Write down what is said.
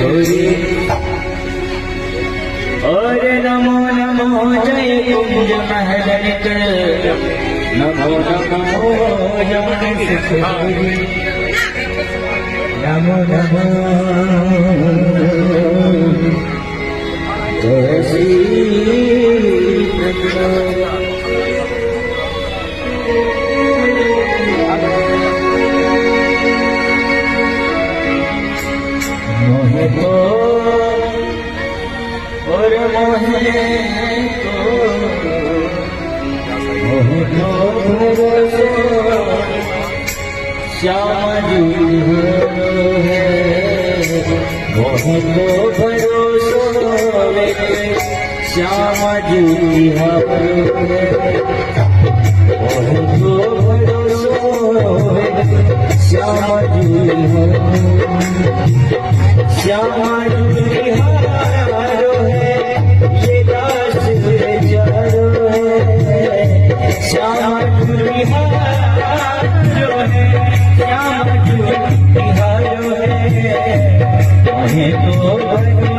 होरी और नमो नमो जय कुंज महल निकल नमो नमो जय होरी नमो नमो जय श्री कृष्ण मोहे तो और मोहे तो भरोसो श्याम जी है मोहे तो भरोसो श्याम जी है मोहे तो भरोसो श्याम जी श्यामा हारो है ये दास चारो है श्यामा हारो है श्यामा हारो है तो